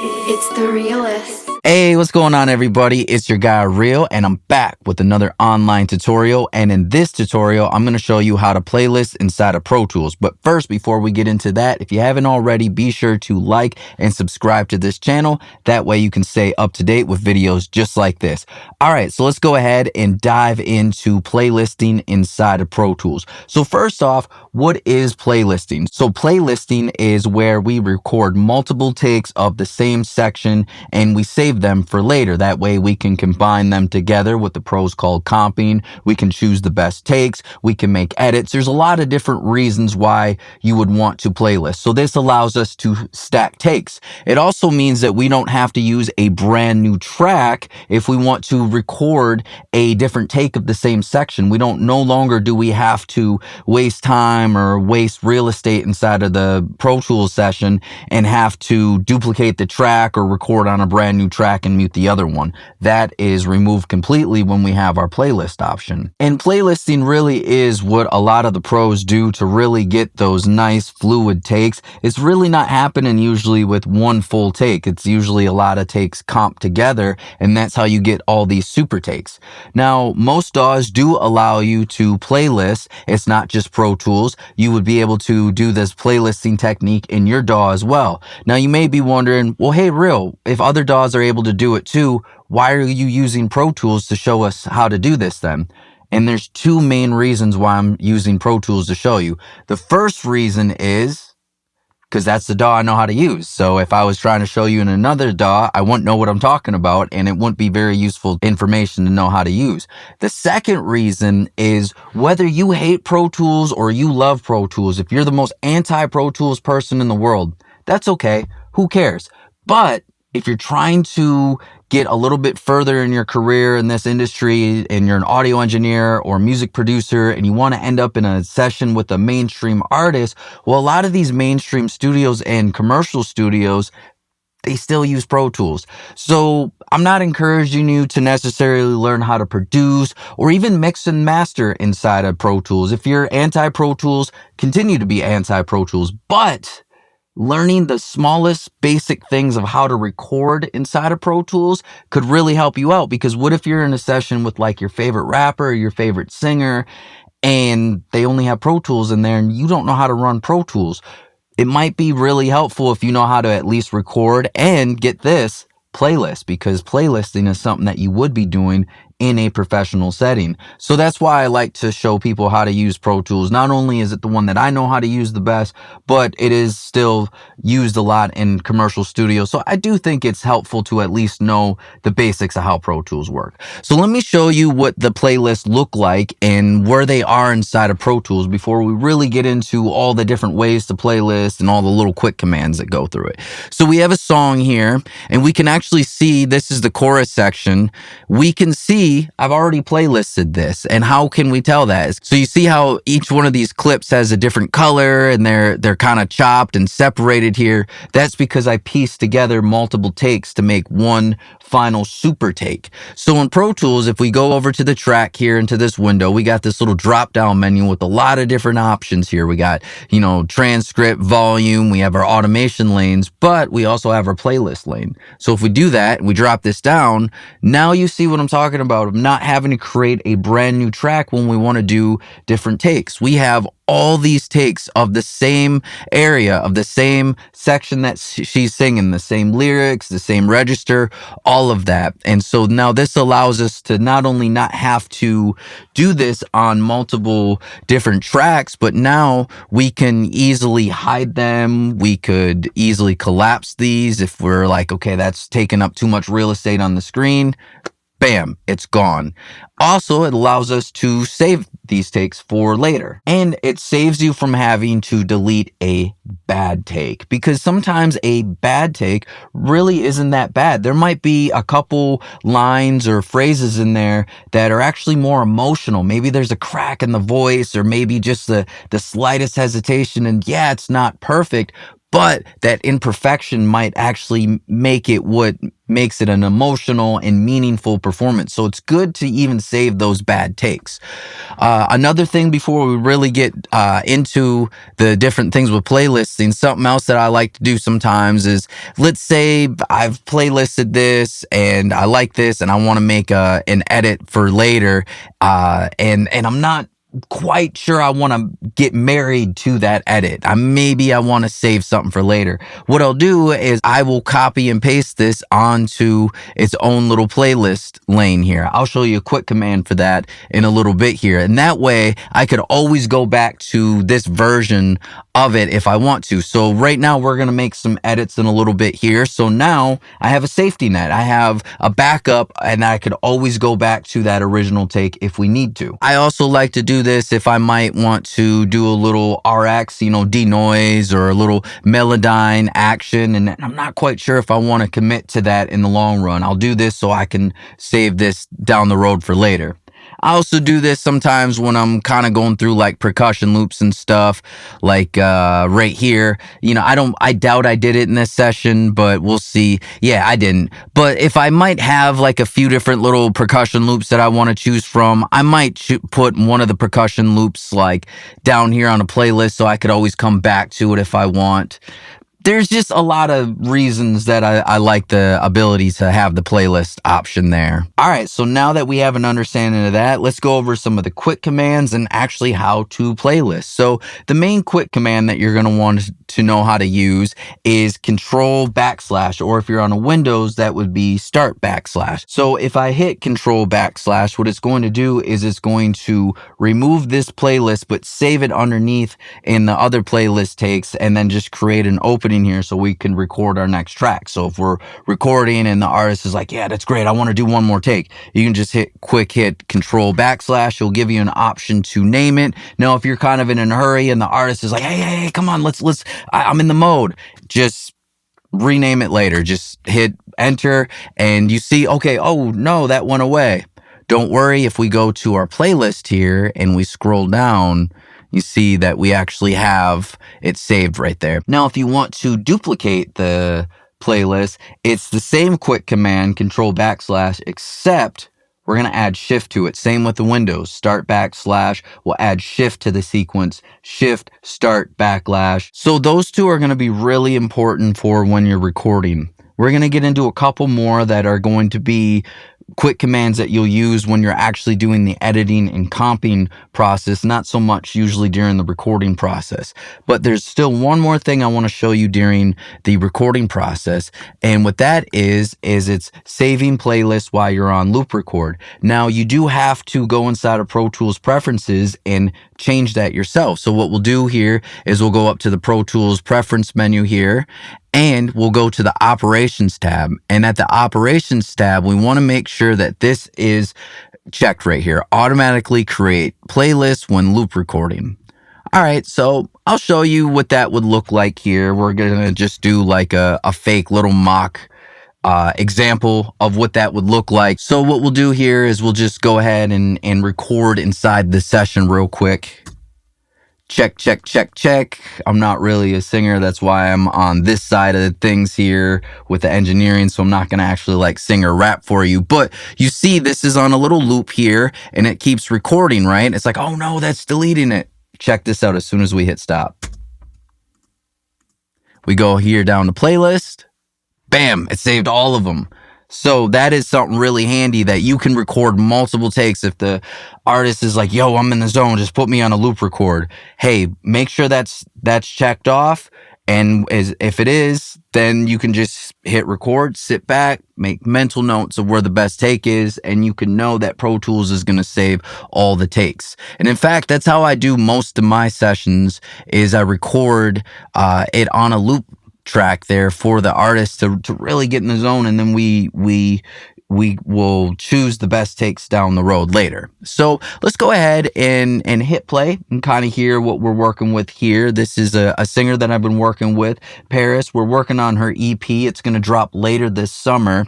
It's the realest. Hey, what's going on, everybody? It's your guy Real, and I'm back with another online tutorial. And in this tutorial, I'm going to show you how to playlist inside of Pro Tools. But first, before we get into that, if you haven't already, be sure to like and subscribe to this channel. That way you can stay up to date with videos just like this. All right, so let's go ahead and dive into playlisting inside of Pro Tools. So first off, what is playlisting? So playlisting is where we record multiple takes of the same section and we save them for later. That way we can combine them together, what the pros call comping. We can choose the best takes. We can make edits. There's a lot of different reasons why you would want to playlist. So this allows us to stack takes. It also means that we don't have to use a brand new track if we want to record a different take of the same section. We don't no longer do we have to waste time or waste real estate inside of the Pro Tools session and have to duplicate the track or record on a brand new track and mute the other one. That is removed completely when we have our playlist option. And playlisting really is what a lot of the pros do to really get those nice fluid takes. It's really not happening usually with one full take. It's usually a lot of takes comped together, and that's how you get all these super takes. Now, most DAWs do allow you to playlist. It's not just Pro Tools. You would be able to do this playlisting technique in your DAW as well. Now, you may be wondering, well, hey, Real, if other DAWs are able to do it too, why are you using Pro Tools to show us how to do this then? And there's two main reasons why I'm using Pro Tools to show you. The first reason is because that's the DAW I know how to use. So if I was trying to show you in another DAW, I wouldn't know what I'm talking about, and it wouldn't be very useful information to know how to use. The second reason is whether you hate Pro Tools or you love Pro Tools, if you're the most anti-Pro Tools person in the world, that's okay. Who cares? But if you're trying to get a little bit further in your career in this industry and you're an audio engineer or music producer and you want to end up in a session with a mainstream artist, well, a lot of these mainstream studios and commercial studios, they still use Pro Tools. So I'm not encouraging you to necessarily learn how to produce or even mix and master inside of Pro Tools. If you're anti-Pro Tools, continue to be anti-Pro Tools, but learning the smallest basic things of how to record inside of Pro Tools could really help you out. Because what if you're in a session with like your favorite rapper or your favorite singer and they only have Pro Tools in there and you don't know how to run Pro Tools? It might be really helpful if you know how to at least record and get this playlist, because playlisting is something that you would be doing in a professional setting. So that's why I like to show people how to use Pro Tools. Not only is it the one that I know how to use the best, but it is still used a lot in commercial studios. So I do think it's helpful to at least know the basics of how Pro Tools work. So let me show you what the playlists look like and where they are inside of Pro Tools before we really get into all the different ways to playlist and all the little quick commands that go through it. So we have a song here and we can actually see this is the chorus section. We can see I've already playlisted this. And how can we tell that? So you see how each one of these clips has a different color and they're kind of chopped and separated here. That's because I pieced together multiple takes to make one final super take. So in Pro Tools, if we go over to the track here into this window, we got this little drop down menu with a lot of different options here. We got, transcript, volume, we have our automation lanes, but we also have our playlist lane. So if we do that and we drop this down, now you see what I'm talking about of not having to create a brand new track when we want to do different takes. We have all these takes of the same area, of the same section that she's singing, the same lyrics, the same register, all of that. And so now this allows us to not only not have to do this on multiple different tracks, but now we can easily hide them. We could easily collapse these if we're like, okay, that's taking up too much real estate on the screen. Bam, it's gone. Also, it allows us to save these takes for later. And it saves you from having to delete a bad take, because sometimes a bad take really isn't that bad. There might be a couple lines or phrases in there that are actually more emotional. Maybe there's a crack in the voice or maybe just the slightest hesitation. And yeah, it's not perfect, but that imperfection might actually make it what makes it an emotional and meaningful performance. So it's good to even save those bad takes. Another thing before we really get into the different things with playlisting, something else that I like to do sometimes is, let's say I've playlisted this and I like this and I want to make an edit for later, and I'm not quite sure I want to get married to that edit. Maybe I want to save something for later. What I'll do is I will copy and paste this onto its own little playlist lane here. I'll show you a quick command for that in a little bit here. And that way I could always go back to this version of it if I want to. So right now we're going to make some edits in a little bit here. So now I have a safety net. I have a backup and I could always go back to that original take if we need to. I also like to do this if I might want to do a little RX, denoise or a little melodyne action, and I'm not quite sure if I want to commit to that in the long run. I'll do this so I can save this down the road for later. I also do this sometimes when I'm kind of going through like percussion loops and stuff, like right here. I doubt I did it in this session, but we'll see. Yeah, I didn't. But if I might have like a few different little percussion loops that I want to choose from, I might put one of the percussion loops like down here on a playlist so I could always come back to it if I want. There's just a lot of reasons that I like the ability to have the playlist option there. All right, so now that we have an understanding of that, let's go over some of the quick commands and actually how to playlist. So the main quick command that you're going to want to know how to use is Control \, or if you're on a Windows, that would be Start \. So if I hit Control \, what it's going to do is it's going to remove this playlist, but save it underneath in the other playlist takes, and then just create an opening here so we can record our next track. So if we're recording and the artist is like, yeah, that's great, I want to do one more take, you can just hit Control \. It'll give you an option to name it. Now, if you're kind of in a hurry and the artist is like, hey, come on, I'm in the mode, just rename it later. Just hit enter and you see, okay, oh no, that went away. Don't worry, if we go to our playlist here and we scroll down, you see that we actually have it saved right there. Now, if you want to duplicate the playlist, it's the same quick command, Control \, except we're going to add shift to it. Same with the Windows. Start \, we'll add shift to the sequence. Shift, start, \. So those two are going to be really important for when you're recording. We're going to get into a couple more that are going to be quick commands that you'll use when you're actually doing the editing and comping process, not so much usually during the recording process. But there's still one more thing I want to show you during the recording process, and what that is it's saving playlists while you're on loop record. Now, you do have to go inside of Pro Tools preferences and change that yourself. So what we'll do here is we'll go up to the Pro Tools preference menu here, and we'll go to the Operations tab. And at the Operations tab, we want to make sure that this is checked right here. Automatically create playlists when loop recording. All right, so I'll show you what that would look like here. We're going to just do like a fake little mock example of what that would look like. So what we'll do here is we'll just go ahead and record inside the session real quick. Check. I'm not really a singer. That's why I'm on this side of things here with the engineering. So I'm not going to actually like sing or rap for you. But you see, this is on a little loop here and it keeps recording, right? It's like, oh no, that's deleting it. Check this out as soon as we hit stop. We go here down to playlist. Bam, it saved all of them. So that is something really handy that you can record multiple takes. If the artist is like, yo, I'm in the zone, just put me on a loop record. Hey, make sure that's checked off. And if it is, then you can just hit record, sit back, make mental notes of where the best take is, and you can know that Pro Tools is going to save all the takes. And in fact, that's how I do most of my sessions is I record it on a loop track there for the artist to really get in the zone, and then we we will choose the best takes down the road later. So let's go ahead and hit play and kind of hear what we're working with here. This is a singer that I've been working with, Paris. We're working on her EP. It's going to drop later this summer.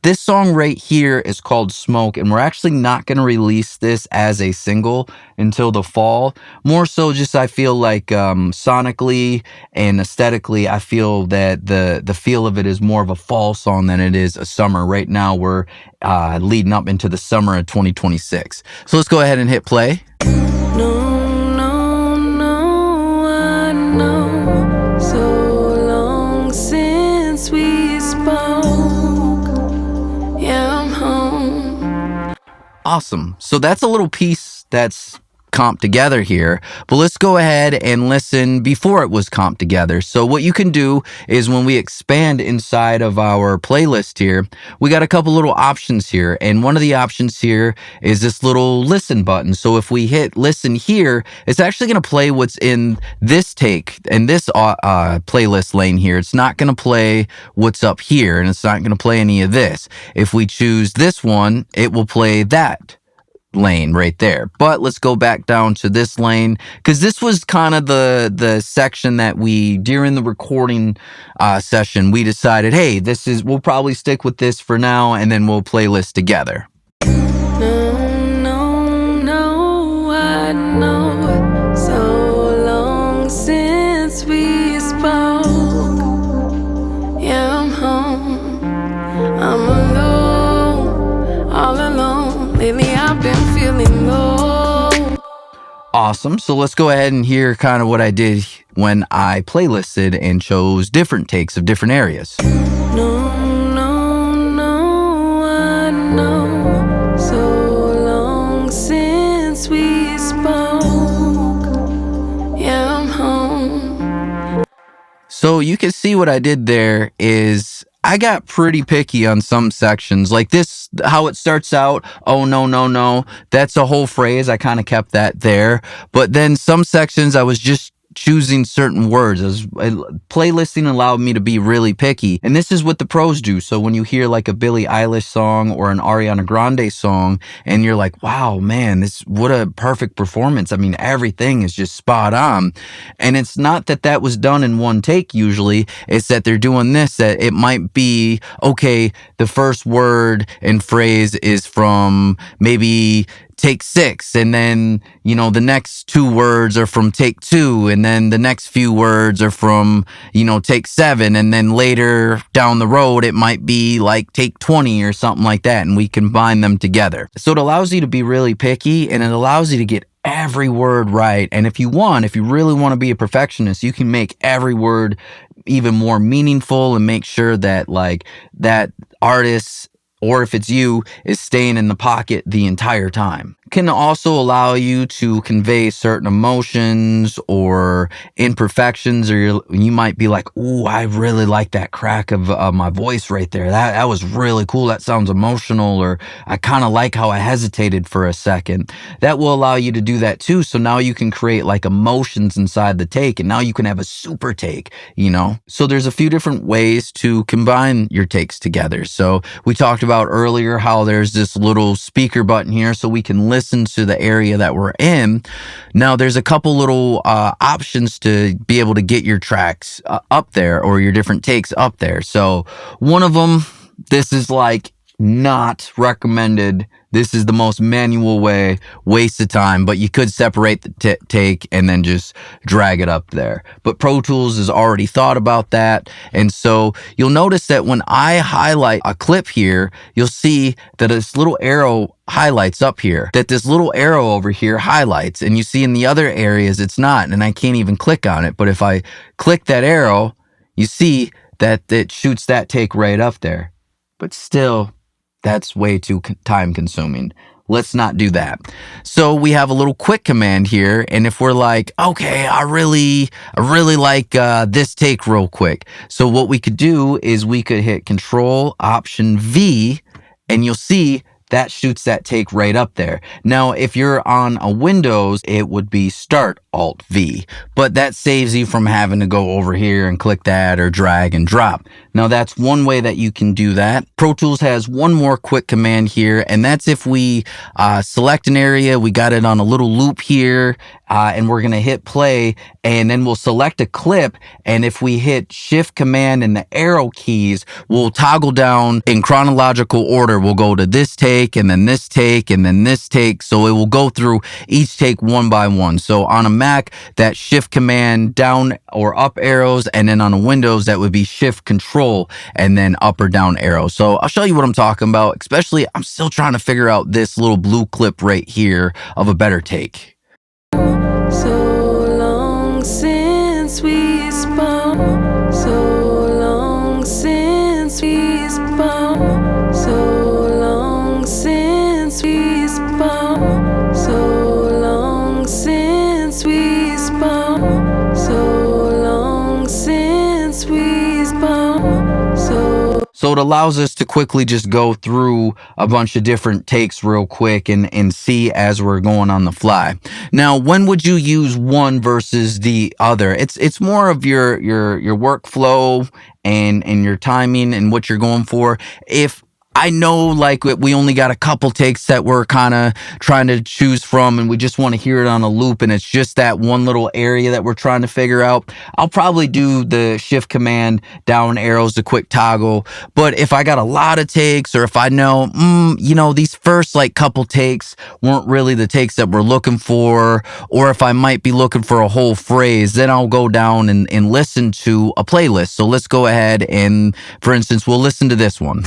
This song right here is called Smoke, and we're actually not going to release this as a single until the fall. More so just I feel like sonically and aesthetically, I feel that the feel of it is more of a fall song than it is a summer. Right now we're leading up into the summer of 2026. So let's go ahead and hit play. No, no, no, I know. So long since we spoke. Yeah, I'm home. Awesome. So that's a little piece that's comped together here, but let's go ahead and listen before it was comped together. So what you can do is when we expand inside of our playlist here, we got a couple little options here, and one of the options here is this little listen button. So if we hit listen here, it's actually going to play what's in this take and this playlist lane here. It's not going to play what's up here, and it's not going to play any of this. If we choose this one, it will play that lane right there. But let's go back down to this lane, because this was kind of the section that we, during the recording session, we decided, hey, we'll probably stick with this for now, and then we'll playlist together. No, no, no, I know. So long since we spoke. Yeah, I'm home. I'm alone, all alone. Lately I've been feeling low. Awesome. So let's go ahead and hear kind of what I did when I playlisted and chose different takes of different areas. No, no, no, I know. So long since we spoke. Yeah, I'm home. So you can see what I did there is I got pretty picky on some sections. Like this, how it starts out, oh, no, no, no. That's a whole phrase. I kind of kept that there. But then some sections I was just choosing certain words. Playlisting allowed me to be really picky. And this is what the pros do. So when you hear like a Billie Eilish song or an Ariana Grande song, and you're like, wow, man, what a perfect performance. I mean, everything is just spot on. And it's not that was done in one take usually. It's that they're doing this, that it might be, okay, the first word and phrase is from maybe take 6, and then, the next 2 words are from take 2, and then the next few words are from, take 7, and then later down the road, it might be like take 20 or something like that, and we combine them together. So it allows you to be really picky, and it allows you to get every word right. And if you really want to be a perfectionist, you can make every word even more meaningful and make sure that like that artist, or if it's you, is staying in the pocket the entire time. Can also allow you to convey certain emotions or imperfections, or you might be like, ooh, I really like that crack of my voice right there. That was really cool. That sounds emotional, or I kind of like how I hesitated for a second. That will allow you to do that too. So now you can create like emotions inside the take, and now you can have a super take, So there's a few different ways to combine your takes together. So we talked about earlier how there's this little speaker button here so we can listen to the area that we're in. Now there's a couple little options to be able to get your tracks up there, or your different takes up there. So one of them, this is like not recommended. This is the most manual way, waste of time, but you could separate the take and then just drag it up there. But ProTools has already thought about that. And so you'll notice that when I highlight a clip here, you'll see that this little arrow highlights up here, that this little arrow over here highlights, and you see in the other areas it's not, and I can't even click on it. But if I click that arrow, you see that it shoots that take right up there. But still, that's way too time consuming. Let's not do that. So we have a little quick command here. And if we're like, okay, I really like this take real quick. So what we could do is we could hit Control Option V, and you'll see that shoots that take right up there. Now, if you're on a Windows, it would be Start Alt-V. But that saves you from having to go over here and click that or drag and drop. Now that's one way that you can do that. Pro Tools has one more quick command here, and that's if we select an area, we got it on a little loop here, and we're gonna hit play, and then we'll select a clip, and if we hit Shift Command and the arrow keys, we'll toggle down in chronological order. We'll go to this take, and then this take, and then this take, so it will go through each take one by one. So on a Mac, that Shift Command down or up arrows, and then on a Windows, that would be Shift Control and then up or down arrow. So I'll show you what I'm talking about, especially I'm still trying to figure out this little blue clip right here of a better take. So long since we spoke, so long since we spoke, so long since we spoke, so long since we spoke, so long since we spoke. So it allows us to quickly just go through a bunch of different takes real quick and see as we're going on the fly. Now, when would you use one versus the other? It's more of your workflow and your timing and what you're going for. If I know like we only got a couple takes that we're kind of trying to choose from and we just want to hear it on a loop and it's just that one little area that we're trying to figure out, I'll probably do the Shift Command, down arrows, the quick toggle. But if I got a lot of takes, or if I know, these first like couple takes weren't really the takes that we're looking for, or if I might be looking for a whole phrase, then I'll go down and listen to a playlist. So let's go ahead and, for instance, we'll listen to this one.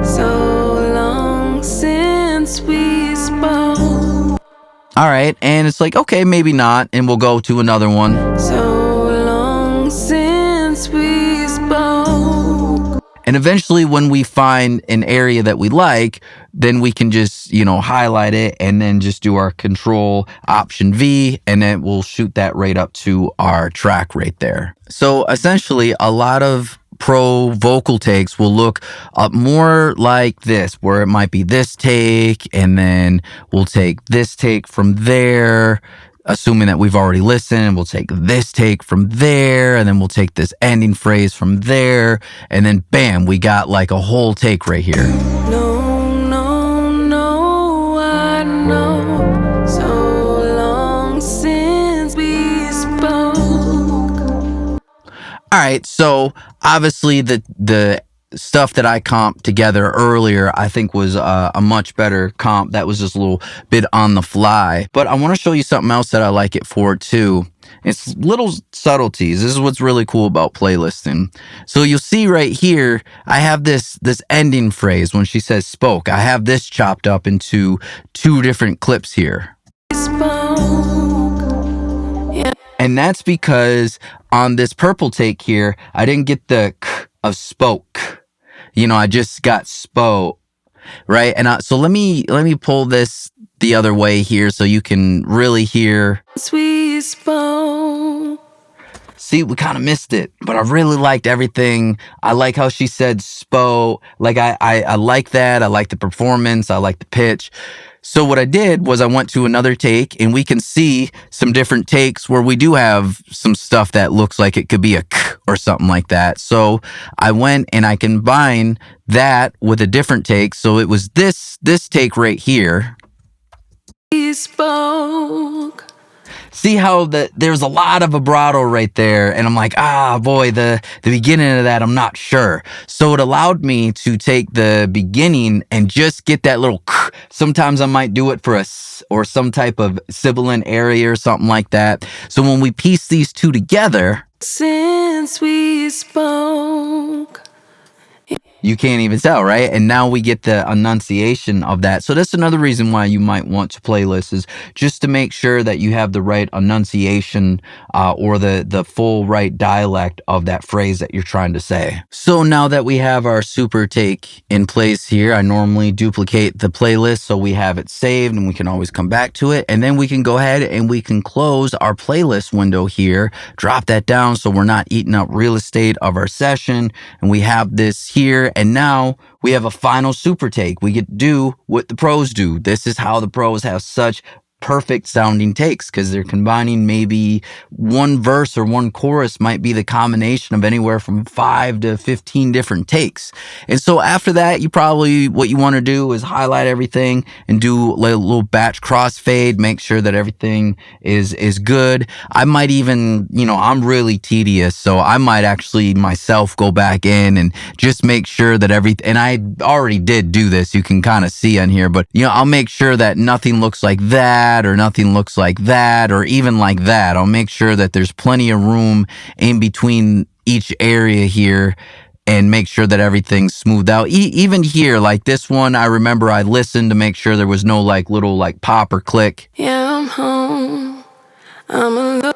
So long since we spoke. All right, and it's like, okay, maybe not, and we'll go to another one. So long since we spoke. And eventually when we find an area that we like, then we can just, highlight it and then just do our Control Option V, and then we'll shoot that right up to our track right there. So essentially a lot of pro vocal takes will look more like this, where it might be this take, and then we'll take this take from there, assuming that we've already listened. We'll take this take from there, and then we'll take this ending phrase from there, and then bam, we got like a whole take right here. No, I know. So long since we spoke. All right, so obviously the stuff that I comped together earlier, I think was a much better comp. That was just a little bit on the fly. But I want to show you something else that I like it for too. It's little subtleties. This is what's really cool about playlisting. So you'll see right here, I have this ending phrase when she says spoke. I have this chopped up into two different clips here. And that's because on this purple take here, I didn't get the k of spoke. I just got spoke, right? And so let me pull this the other way here so you can really hear. We spoke. See, we kind of missed it, but I really liked everything. I like how she said spoke. Like I like that. I like the performance. I like the pitch. So what I did was I went to another take, and we can see some different takes where we do have some stuff that looks like it could be a k or something like that. So I went and I combined that with a different take. So it was this take right here. We spoke. See how there's a lot of vibrato right there, and I'm like, boy, the beginning of that, I'm not sure. So it allowed me to take the beginning and just get that little. Sometimes I might do it for a s or some type of sibilant area or something like that. So when we piece these two together, since we spoke. you can't even tell, right? And now we get the enunciation of that. So that's another reason why you might want to playlist, is just to make sure that you have the right enunciation or the full right dialect of that phrase that you're trying to say. So now that we have our super take in place here, I normally duplicate the playlist so we have it saved and we can always come back to it. And then we can go ahead and we can close our playlist window here, drop that down so we're not eating up real estate of our session. And we have this here. And now we have a final super take. We get to do what the pros do. This is how the pros have such perfect sounding takes because they're combining maybe one verse or one chorus might be the combination of anywhere from 5 to 15 different takes. And so after that, what you want to do is highlight everything and do a little batch crossfade, make sure that everything is good. I might even, I'm really tedious, so I might actually myself go back in and just make sure that everything, and I already did do this, you can kind of see on here, but I'll make sure that nothing looks like that or nothing looks like that or even like that. I'll make sure that there's plenty of room in between each area here and make sure that everything's smoothed out. Even here, like this one, I remember I listened to make sure there was no little pop or click. Yeah, I'm home. I'm alone.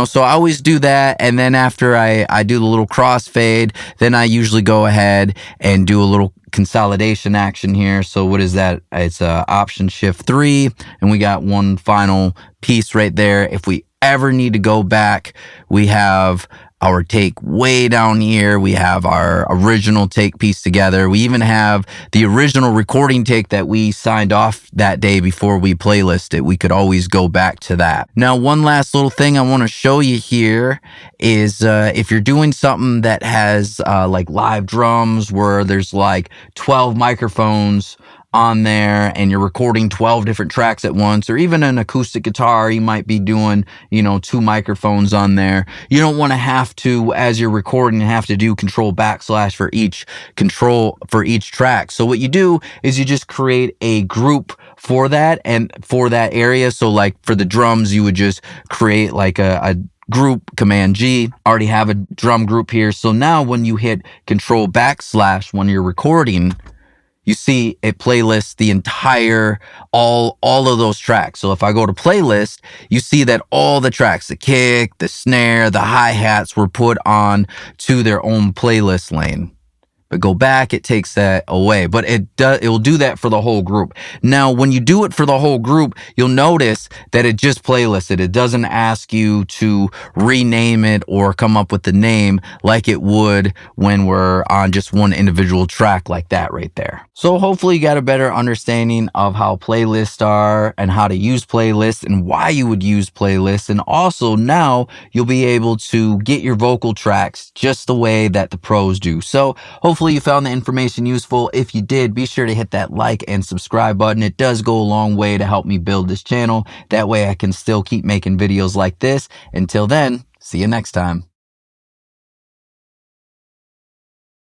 So I always do that. And then after I do the little crossfade, then I usually go ahead and do a little consolidation action here. So what is that? It's Option Shift 3, and we got one final piece right there. If we ever need to go back, we have our take way down here. We have our original take piece together. We even have the original recording take that we signed off that day before we playlist it. We could always go back to that. Now, one last little thing I want to show you here is if you're doing something that has live drums where there's 12 microphones on there and you're recording 12 different tracks at once, or even an acoustic guitar, you might be doing, 2 microphones on there. You don't want to have to, as you're recording, have to do control / for each track. So what you do is you just create a group for that and for that area. So for the drums, you would just create a group, Command G, already have a drum group here. So now when you hit control / when you're recording, you see it playlists the entire, all of those tracks. So if I go to playlist, you see that all the tracks, the kick, the snare, the hi-hats were put on to their own playlist lane. But go back, it takes that away. But it will do that for the whole group. Now, when you do it for the whole group, you'll notice that it just playlisted. It doesn't ask you to rename it or come up with the name like it would when we're on just one individual track like that right there. So hopefully you got a better understanding of how playlists are and how to use playlists and why you would use playlists. And also now you'll be able to get your vocal tracks just the way that the pros do. So hopefully you found the information useful. If you did, be sure to hit that like and subscribe button. It does go a long way to help me build this channel. That way I can still keep making videos like this. Until then, see you next time.